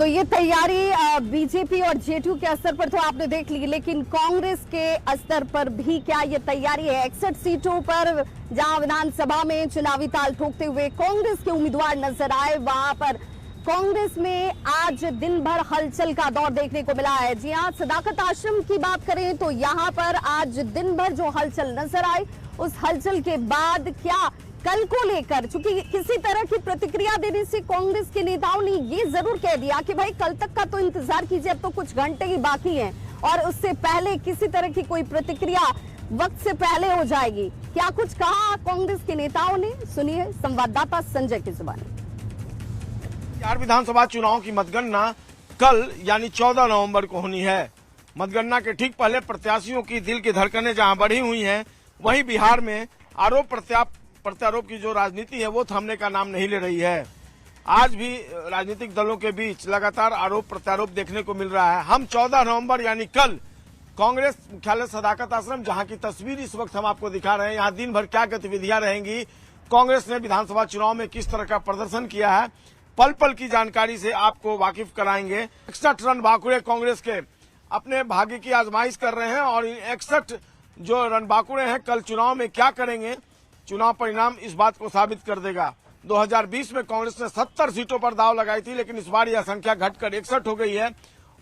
तो ये तैयारी बीजेपी और जेडीयू के स्तर पर तो आपने देख ली, लेकिन कांग्रेस के स्तर पर भी क्या ये तैयारी है? 61 सीटों पर जहां विधानसभा में चुनावी ताल ठोकते हुए कांग्रेस के उम्मीदवार नजर आए, वहां पर कांग्रेस में आज दिन भर हलचल का दौर देखने को मिला है। जी हां, सदाकत आश्रम की बात करें तो यहाँ पर आज दिन भर जो हलचल नजर आई, उस हलचल के बाद क्या कल को लेकर, चूंकि किसी तरह की प्रतिक्रिया देने से कांग्रेस के नेताओं ने ये जरूर कह दिया कि भाई कल तक का तो इंतजार कीजिए, अब तो कुछ घंटे ही बाकी हैं और उससे पहले किसी तरह की कोई प्रतिक्रिया वक्त से पहले हो जाएगी। क्या कुछ कहा कांग्रेस के नेताओं ने, सुनिए संवाददाता संजय की जुबानी। बिहार विधानसभा चुनाव की मतगणना कल यानी 14 नवंबर को होनी है। मतगणना के ठीक पहले प्रत्याशियों की दिल की धड़कनें जहां बढ़ी हुई हैं, वहीं बिहार में आरोप प्रत्यारोप की जो राजनीति है वो थमने का नाम नहीं ले रही है। आज भी राजनीतिक दलों के बीच लगातार आरोप प्रत्यारोप देखने को मिल रहा है। हम 14 नवंबर यानी कल कांग्रेस मुख्यालय सदाकत आश्रम, जहां की तस्वीर इस वक्त हम आपको दिखा रहे हैं, यहाँ दिन भर क्या गतिविधियां रहेंगी, कांग्रेस ने विधानसभा चुनाव में किस तरह का प्रदर्शन किया है, पल पल की जानकारी से आपको वाकिफ कराएंगे। 61 रणबांकुरे कांग्रेस के अपने भाग्य की आजमाइश कर रहे हैं और इन 61 जो रणबांकुरे हैं कल चुनाव में क्या करेंगे, चुनाव परिणाम इस बात को साबित कर देगा। 2020 में कांग्रेस ने 70 सीटों पर दाव लगाई थी, लेकिन इस बार यह संख्या घटकर 61 हो गई है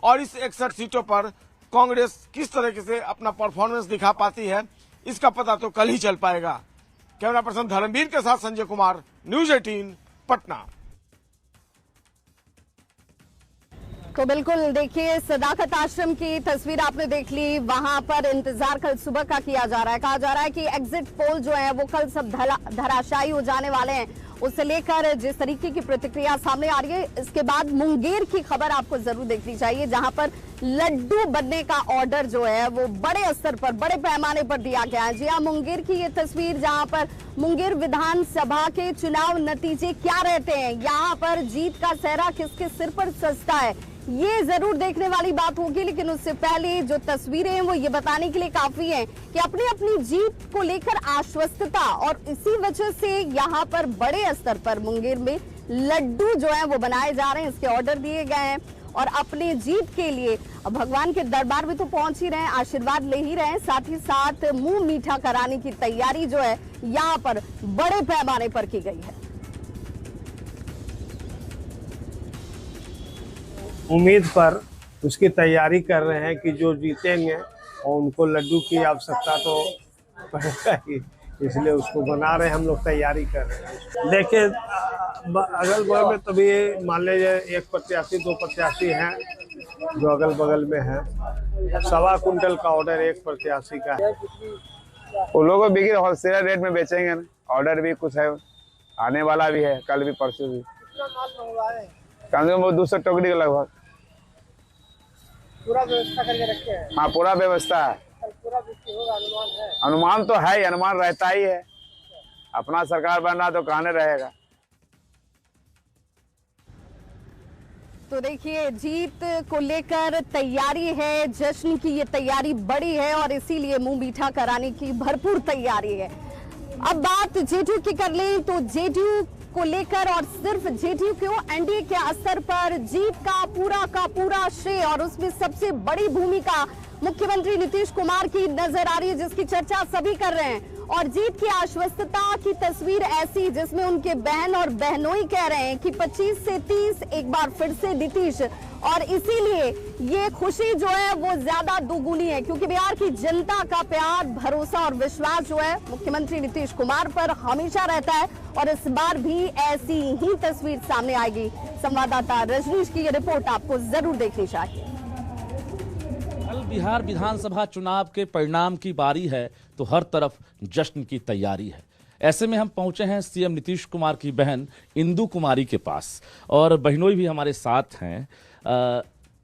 और इस 61 सीटों पर कांग्रेस किस तरीके से अपना परफॉर्मेंस दिखा पाती है, इसका पता तो कल ही चल पाएगा। कैमरा पर्सन धर्मवीर के साथ संजय कुमार, न्यूज 18 पटना। तो बिल्कुल देखिए, सदाकत आश्रम की तस्वीर आपने देख ली। वहां पर इंतजार कल सुबह का किया जा रहा है। कहा जा रहा है कि एग्जिट पोल जो है वो कल सब धराशायी हो जाने वाले हैं। उससे लेकर जिस तरीके की प्रतिक्रिया सामने आ रही है, इसके बाद मुंगेर की खबर आपको जरूर देखनी चाहिए, जहां पर लड्डू बनने का ऑर्डर जो है वो बड़े स्तर पर, बड़े पैमाने पर दिया गया है। जी हाँ, मुंगेर की ये तस्वीर, जहां पर मुंगेर विधानसभा के चुनाव नतीजे क्या रहते हैं, यहाँ पर जीत का सेहरा किसके सिर पर सजता है, ये जरूर देखने वाली बात होगी। लेकिन उससे पहले जो तस्वीरें हैं वो ये बताने के लिए काफी हैं कि अपनी अपनी जीत को लेकर आश्वस्तता, और इसी वजह से यहाँ पर बड़े स्तर पर मुंगेर में लड्डू जो है वो बनाए जा रहे हैं, इसके ऑर्डर दिए गए हैं और अपनी जीत के लिए भगवान के दरबार में तो पहुंच ही रहे हैं, आशीर्वाद ले ही रहे हैं, साथ ही साथ मुंह मीठा कराने की तैयारी जो है यहाँ पर बड़े पैमाने पर की गई है। उम्मीद पर उसकी तैयारी कर रहे हैं कि जो जीतेंगे और उनको लड्डू की आवश्यकता तो पड़ेगा ही, इसलिए उसको बना रहे हैं, हम लोग तैयारी कर रहे हैं। देखिए अगल बगल में तभी मान लीजिए एक प्रत्याशी दो प्रत्याशी हैं जो अगल बगल में है। 1.25 कुंटल का ऑर्डर एक प्रत्याशी का है। उन लोगों को बिक्री होलसेल रेट में बेचेंगे ना, ऑर्डर भी कुछ है, आने वाला भी है, कल भी परसों भी, कम से कम 200 टोकरी के लगभग। पूरा व्यवस्था करके रखे हैं। हाँ, पूरा व्यवस्था है। पूरा होगा, अनुमान है? अनुमान तो है, अनुमान रहता ही है। अपना सरकार बन रहा तो कहने रहेगा। तो देखिए, जीत को लेकर तैयारी है, जश्न की ये तैयारी बड़ी है और इसीलिए मुंह मीठा कराने की भरपूर तैयारी है। अब बात जेडीयू की कर लें तो जेडीयू को लेकर, और सिर्फ जेडीयू क्यों, एनडीए के स्तर पर जीत का पूरा श्रेय और उसमें सबसे बड़ी भूमिका मुख्यमंत्री नीतीश कुमार की नजर आ रही है, जिसकी चर्चा सभी कर रहे हैं। और जीत की आश्वस्तता की तस्वीर ऐसी जिसमें उनके बहन और बहनोई कह रहे हैं कि 25 से 30 एक बार फिर से नीतीश, और इसीलिए ये खुशी जो है वो ज्यादा दोगुनी है, क्योंकि बिहार की जनता का प्यार, भरोसा और विश्वास जो है मुख्यमंत्री नीतीश कुमार पर हमेशा रहता है और इस बार भी ऐसी ही तस्वीर सामने आएगी। संवाददाता रजनीश की ये रिपोर्ट आपको जरूर देखनी चाहिए। कल बिहार विधानसभा चुनाव के परिणाम की बारी है तो हर तरफ जश्न की तैयारी है। ऐसे में हम पहुंचे हैं सीएम नीतीश कुमार की बहन इंदु कुमारी के पास, और बहनोई भी हमारे साथ हैं।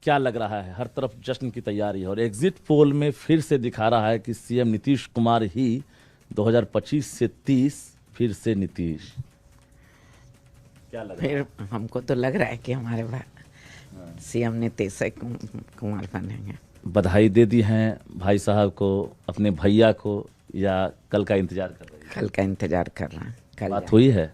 क्या लग रहा है? हर तरफ जश्न की तैयारी है और एग्जिट पोल में फिर से दिखा रहा है कि सीएम नीतीश कुमार ही 2025 से 30 फिर से नीतीश। क्या लग रहा है? फिर हमको तो लग रहा है कि हमारे सीएम नीतीश कुमार बनेंगे। बधाई दे दी हैं भाई साहब को, अपने भैया को, या कल का इंतजार कर रहे हैं? कल का इंतजार कर रहे हैं। कल बात हुई है?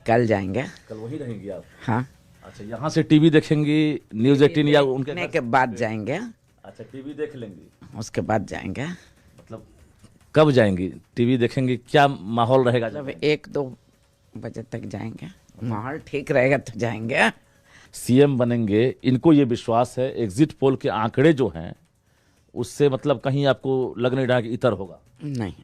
कल जाएंगे। कल वही रहेंगी आप? हाँ। अच्छा, यहाँ से टीवी देखेंगी न्यूज 18 या उनके देखने घर के बाद जाएंगे, अच्छा टीवी देख लेंगी, उसके बाद जाएंगे। मतलब कब जाएंगी टीवी देखेंगे, क्या माहौल रहेगा जब जब 1-2 बजे तक जाएंगे, माहौल ठीक रहेगा तो जाएंगे। सीएम बनेंगे? इनको ये विश्वास है, एग्जिट पोल के आंकड़े जो हैं उससे मतलब कहीं आपको लग नहीं रहा कि इतर होगा? नहीं,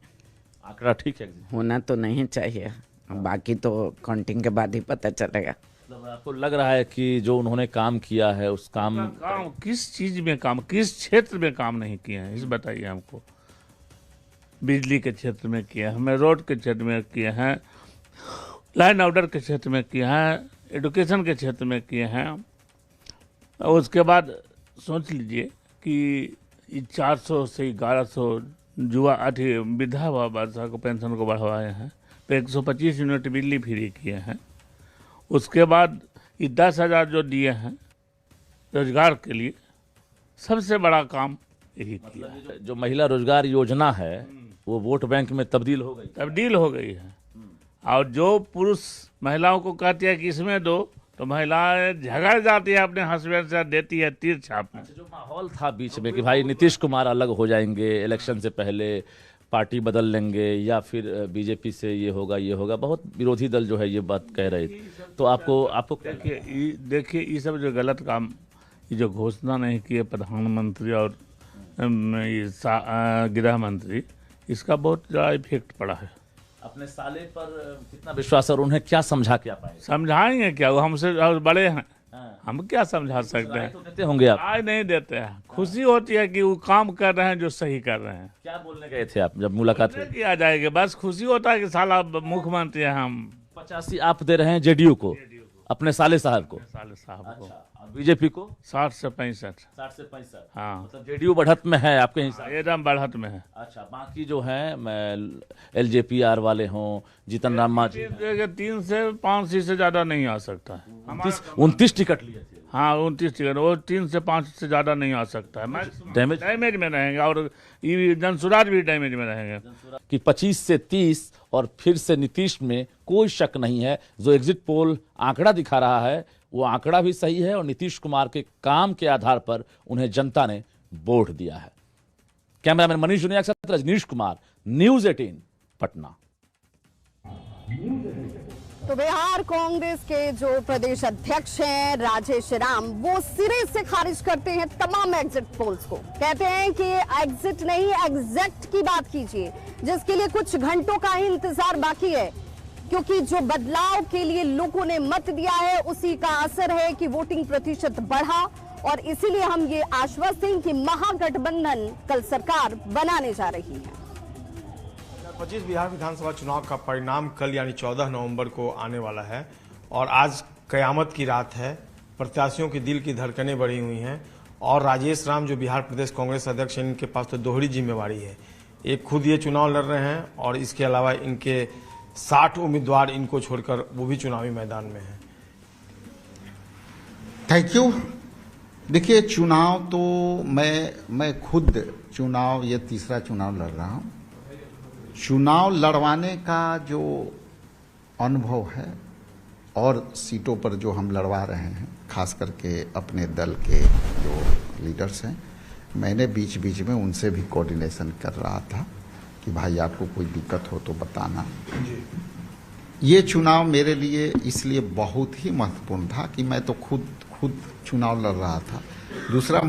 आंकड़ा ठीक है, होना तो नहीं चाहिए, बाकी तो काउंटिंग के बाद ही पता चलेगा। मतलब आपको लग रहा है कि जो उन्होंने काम किया है उस काम किस चीज में काम, किस क्षेत्र में काम नहीं किए हैं, इस बताइए हमको। बिजली के क्षेत्र में किए हैं, हमें रोड के क्षेत्र में किए हैं, लाइन ऑर्डर के क्षेत्र में किए हैं, एजुकेशन के क्षेत्र में किए हैं। और उसके बाद सोच लीजिए कि 400 से 1100 जुआ वृद्धा वर्षा को पेंशन को बढ़वाए हैं, तो 125 यूनिट बिजली फ्री किए हैं। उसके बाद ये 10,000 जो दिए हैं रोजगार के लिए, सबसे बड़ा काम यही किया है। जो महिला रोजगार योजना है वो वोट बैंक में तब्दील हो गई है। और जो पुरुष महिलाओं को कहती है कि इसमें दो, तो महिलाएं झगड़ जाती है अपने हस्बैंड से, देती है तीर छाप में। जो माहौल था बीच में कि भाई नीतीश कुमार अलग हो जाएंगे इलेक्शन से पहले, पार्टी बदल लेंगे या फिर बीजेपी से ये होगा, बहुत विरोधी दल जो है ये बात कह रहे थे, तो आपको देखिए ये सब जो गलत काम, ये जो घोषणा नहीं किए प्रधानमंत्री और गृह मंत्री, इसका बहुत ज़्यादा इफेक्ट पड़ा है। अपने साले पर कितना विश्वास और उन्हें क्या समझा क्या पाए? समझाएंगे क्या, वो हमसे बड़े हैं, हम क्या समझा सकते हैं। तो देते होंगे आप? आज नहीं देते हैं, खुशी होती है कि वो काम कर रहे हैं जो सही कर रहे हैं। क्या बोलने गए थे आप जब मुलाकात हुई? किया जाएगा, बस खुशी होता है कि साला मुख्यमंत्री है। हम 85 आप दे रहे हैं जेडीयू को, अपने साले साहब को, साले साहब को, बीजेपी को 60 से 65। 60 से 65। हाँ, मतलब जेडीयू बढ़त में है आपके हिसाब? एकदम बढ़त में है। अच्छा, बाकी जो है एलजेपीआर वाले हों, जीतन राम मांझी, 3 से 5 सीट से ज्यादा नहीं आ सकता है। 29 टिकट लिए थे। हाँ, 29 टिकट, वो 3 से 5 से ज्यादा नहीं आ सकता है। डैमेज में रहेंगे, और ये जनसुराज भी डैमेज में रहेंगे। कि 25 से 30 और फिर से नीतीश में कोई शक नहीं है। जो एग्जिट पोल आंकड़ा दिखा रहा है वो आंकड़ा भी सही है और नीतीश कुमार के काम के आधार पर उन्हें जनता ने वोट दिया है। कैमरामैन मनीष जुनिया के साथ रजनीश कुमार, न्यूज 18 पटना। तो बिहार कांग्रेस के जो प्रदेश अध्यक्ष हैं राजेश राम, वो सिरे से खारिज करते हैं तमाम एग्जिट पोल्स को। कहते हैं कि एग्जिट नहीं एग्जैक्ट की बात कीजिए, जिसके लिए कुछ घंटों का ही इंतजार बाकी है, क्योंकि जो बदलाव के लिए लोगों ने मत दिया है उसी का असर है कि वोटिंग प्रतिशत बढ़ा, और इसीलिए हम ये आश्वस्त हैं कि महागठबंधन कल सरकार बनाने जा रही है। 2025 बिहार विधानसभा चुनाव का परिणाम कल यानी 14 नवंबर को आने वाला है और आज कयामत की रात है। प्रत्याशियों की दिल की धड़कनें बढ़ी हुई हैं और राजेश राम जो बिहार प्रदेश कांग्रेस अध्यक्ष हैं, इनके पास तो दोहरी जिम्मेवारी है। एक खुद ये चुनाव लड़ रहे हैं और इसके अलावा इनके 60 उम्मीदवार इनको छोड़कर वो भी चुनावी मैदान में हैं। Thank you. देखिए, चुनाव तो मैं खुद चुनाव, ये तीसरा चुनाव लड़ रहा हूँ। चुनाव लड़वाने का जो अनुभव है और सीटों पर जो हम लड़वा रहे हैं, खास करके अपने दल के जो लीडर्स हैं, मैंने बीच बीच में उनसे भी कोऑर्डिनेशन कर रहा था कि भाई आपको कोई दिक्कत हो तो बताना। ये चुनाव मेरे लिए इसलिए बहुत ही महत्वपूर्ण था कि मैं तो खुद चुनाव लड़ रहा था। दूसरा